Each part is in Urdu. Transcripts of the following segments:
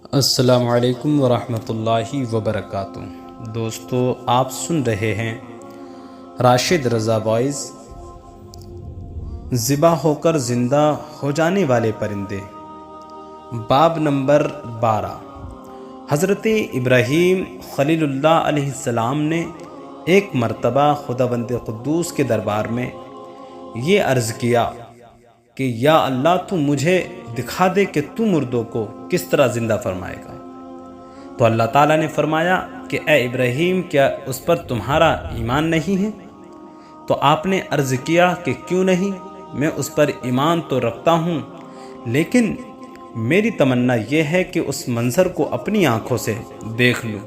السلام علیکم ورحمۃ اللہ وبرکاتہ۔ دوستو، آپ سن رہے ہیں راشد رضا وائز، ذبح ہو کر زندہ ہو جانے والے پرندے، باب نمبر 12۔ حضرت ابراہیم خلیل اللہ علیہ السلام نے ایک مرتبہ خداوند قدوس کے دربار میں یہ عرض کیا کہ یا اللہ، تو مجھے دکھا دے کہ تو مردوں کو کس طرح زندہ فرمائے گا۔ تو اللہ تعالیٰ نے فرمایا کہ اے ابراہیم، کیا اس پر تمہارا ایمان نہیں ہے؟ تو آپ نے عرض کیا کہ کیوں نہیں، میں اس پر ایمان تو رکھتا ہوں، لیکن میری تمنا یہ ہے کہ اس منظر کو اپنی آنکھوں سے دیکھ لوں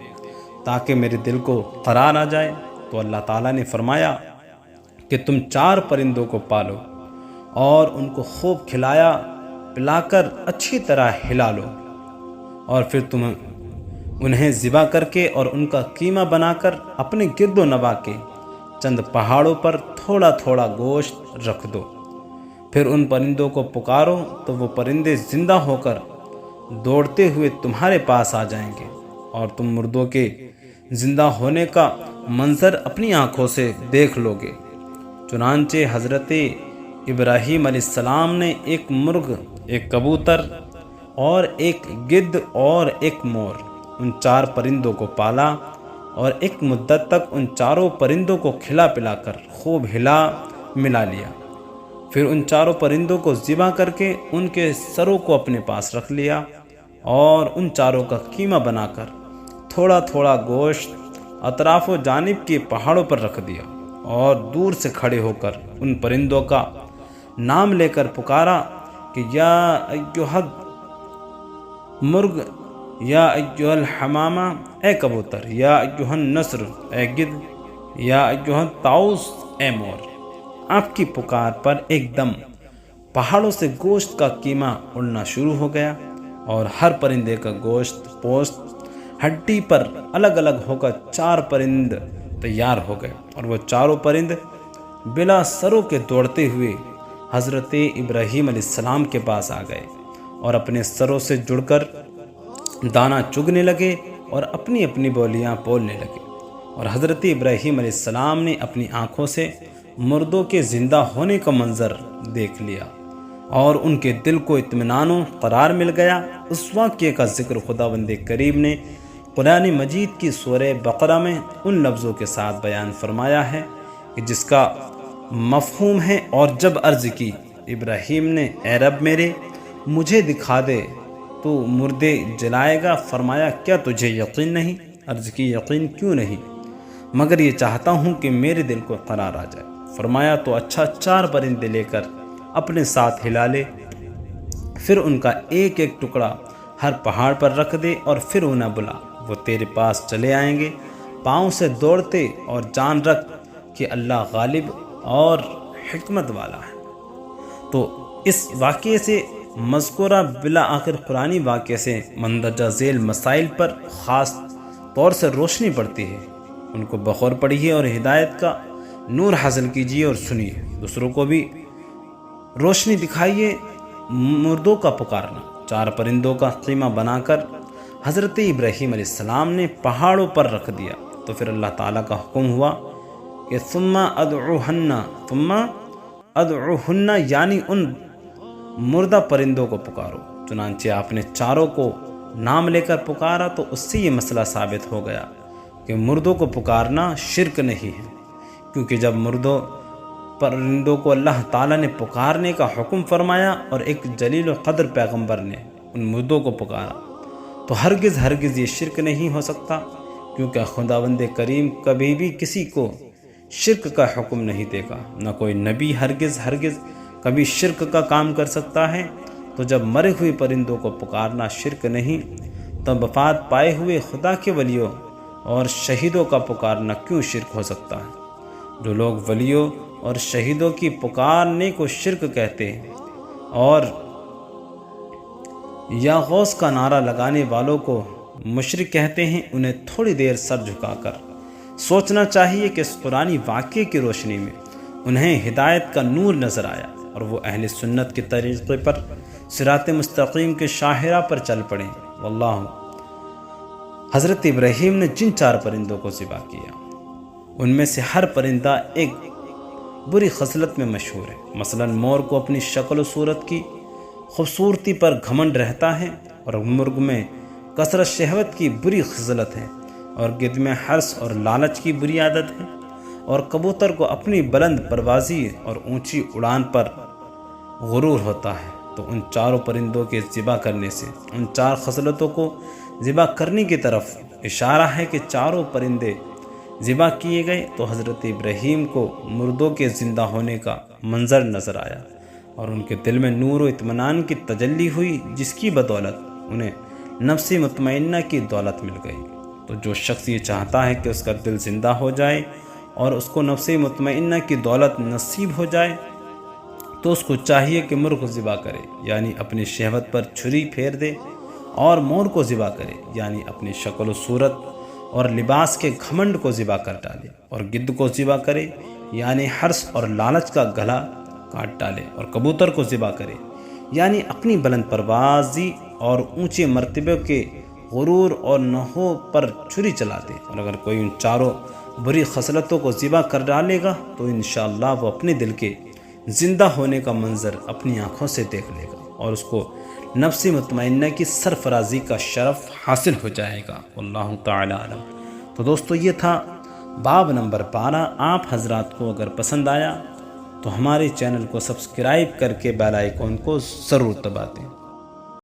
تاکہ میرے دل کو قرار آ جائے۔ تو اللہ تعالیٰ نے فرمایا کہ تم 4 پرندوں کو پالو اور ان کو خوب کھلایا پلا کر اچھی طرح ہلا لو، اور پھر تم انہیں ذبح کر کے اور ان کا قیمہ بنا کر اپنے گرد و نواح کے چند پہاڑوں پر تھوڑا تھوڑا گوشت رکھ دو۔ پھر ان پرندوں کو پکارو تو وہ پرندے زندہ ہو کر دوڑتے ہوئے تمہارے پاس آ جائیں گے، اور تم مردوں کے زندہ ہونے کا منظر اپنی آنکھوں سے دیکھ لو گے۔ چنانچہ حضرت ابراہیم علیہ السلام نے ایک مرغ، ایک کبوتر اور ایک گدھ اور ایک مور، ان 4 پرندوں کو پالا اور ایک مدت تک ان 4 پرندوں کو کھلا پلا کر خوب ہلا ملا لیا۔ پھر ان 4 پرندوں کو ذبح کر کے ان کے سروں کو اپنے پاس رکھ لیا، اور ان 4 کا قیمہ بنا کر تھوڑا تھوڑا گوشت اطراف و جانب کے پہاڑوں پر رکھ دیا، اور دور سے کھڑے ہو کر ان پرندوں کا نام لے کر پکارا کہ یا ایھا مرغ، یا ایھا الحمامہ، اے کبوتر، یا ایھا النسر، اے گدھ، یا ایھا الطاؤس، اے مور۔ آپ کی پکار پر ایک دم پہاڑوں سے گوشت کا قیمہ اڑنا شروع ہو گیا، اور ہر پرندے کا گوشت پوست ہڈی پر الگ الگ ہو کر 4 پرند تیار ہو گئے، اور وہ 4 پرند بلا سروں کے دوڑتے ہوئے حضرت ابراہیم علیہ السلام کے پاس آ گئے، اور اپنے سروں سے جڑ کر دانہ چگنے لگے اور اپنی اپنی بولیاں بولنے لگے، اور حضرت ابراہیم علیہ السلام نے اپنی آنکھوں سے مردوں کے زندہ ہونے کا منظر دیکھ لیا، اور ان کے دل کو اطمینان و قرار مل گیا۔ اس واقعے کا ذکر خداوند کریم نے قرآن مجید کی سورہ بقرہ میں ان لفظوں کے ساتھ بیان فرمایا ہے کہ جس کا مفہوم ہے، اور جب عرض کی ابراہیم نے اے رب میرے، مجھے دکھا دے تو مردے جلائے گا، فرمایا کیا تجھے یقین نہیں؟ عرض کی یقین کیوں نہیں، مگر یہ چاہتا ہوں کہ میرے دل کو قرار آ جائے۔ فرمایا تو اچھا، 4 پرندے لے کر اپنے ساتھ ہلا لے، پھر ان کا ایک ایک ٹکڑا ہر پہاڑ پر رکھ دے، اور پھر انہیں بلا، وہ تیرے پاس چلے آئیں گے پاؤں سے دوڑتے، اور جان رکھ کہ اللہ غالب اور حکمت والا ہے۔ تو اس واقعے سے مذکورہ بالآخر قرآنی واقعے سے مندرجہ ذیل مسائل پر خاص طور سے روشنی پڑتی ہے، ان کو بغور پڑھیے اور ہدایت کا نور حاصل کیجیے اور سنیے، دوسروں کو بھی روشنی دکھائیے۔ مردوں کا پکارنا، 4 پرندوں کا قیمہ بنا کر حضرت ابراہیم علیہ السلام نے پہاڑوں پر رکھ دیا، تو پھر اللہ تعالیٰ کا حکم ہوا کہ ثم ادعوہن، یعنی ان مردہ پرندوں کو پکارو۔ چنانچہ آپ نے 4 کو نام لے کر پکارا، تو اس سے یہ مسئلہ ثابت ہو گیا کہ مردوں کو پکارنا شرک نہیں ہے، کیونکہ جب مردوں پرندوں کو اللہ تعالیٰ نے پکارنے کا حکم فرمایا اور ایک جلیل و قدر پیغمبر نے ان مردوں کو پکارا، تو ہرگز یہ شرک نہیں ہو سکتا، کیونکہ خداوند کریم کبھی بھی کسی کو شرک کا حکم نہیں دے گا، نہ کوئی نبی ہرگز کبھی شرک کا کام کر سکتا ہے۔ تو جب مرے ہوئے پرندوں کو پکارنا شرک نہیں، تو وفات پائے ہوئے خدا کے ولیوں اور شہیدوں کا پکارنا کیوں شرک ہو سکتا ہے؟ جو لوگ ولیوں اور شہیدوں کی پکارنے کو شرک کہتے ہیں، اور یا غوث کا نعرہ لگانے والوں کو مشرک کہتے ہیں، انہیں تھوڑی دیر سر جھکا کر سوچنا چاہیے کہ اس قرآنی واقعے کی روشنی میں انہیں ہدایت کا نور نظر آیا، اور وہ اہل سنت کے طریقے پر صراط مستقیم کے شاہراہ پر چل پڑیں، واللہ حضرت ابراہیم نے جن 4 پرندوں کو ذبح کیا ان میں سے ہر پرندہ ایک بری خصلت میں مشہور ہے۔ مثلا مور کو اپنی شکل و صورت کی خوبصورتی پر گھمنڈ رہتا ہے، اور مرغ میں کثرت شہوت کی بری خصلت ہے، اور گدھ میں حرص اور لالچ کی بری عادت ہے، اور کبوتر کو اپنی بلند پروازی اور اونچی اڑان پر غرور ہوتا ہے۔ تو ان 4 پرندوں کے ذبح کرنے سے ان 4 خصلتوں کو ذبح کرنے کی طرف اشارہ ہے کہ 4 پرندے ذبح کیے گئے تو حضرت ابراہیم کو مردوں کے زندہ ہونے کا منظر نظر آیا، اور ان کے دل میں نور و اطمینان کی تجلی ہوئی، جس کی بدولت انہیں نفس مطمئنہ کی دولت مل گئی۔ تو جو شخص یہ چاہتا ہے کہ اس کا دل زندہ ہو جائے اور اس کو نفس مطمئنہ کی دولت نصیب ہو جائے، تو اس کو چاہیے کہ مرغ ذبح کرے، یعنی اپنی شہوت پر چھری پھیر دے، اور مور کو ذبح کرے، یعنی اپنی شکل و صورت اور لباس کے گھمنڈ کو ذبح کر ڈالے، اور گدھ کو ذبح کرے، یعنی حرص اور لالچ کا گلا کاٹ ڈالے، اور کبوتر کو ذبح کرے، یعنی اپنی بلند پروازی اور اونچے مرتبے کے غرور اور نہو پر چھری چلا دے۔ اور اگر کوئی ان 4 بری خصلتوں کو ذبح کر ڈالے گا تو انشاءاللہ وہ اپنے دل کے زندہ ہونے کا منظر اپنی آنکھوں سے دیکھ لے گا، اور اس کو نفس مطمئنہ کی سرفرازی کا شرف حاصل ہو جائے گا۔ واللہ تعالی عالم۔ تو دوستو یہ تھا باب نمبر 12۔ آپ حضرات کو اگر پسند آیا تو ہمارے چینل کو سبسکرائب کر کے بیل آئیکن کو ضرور دبا دیں۔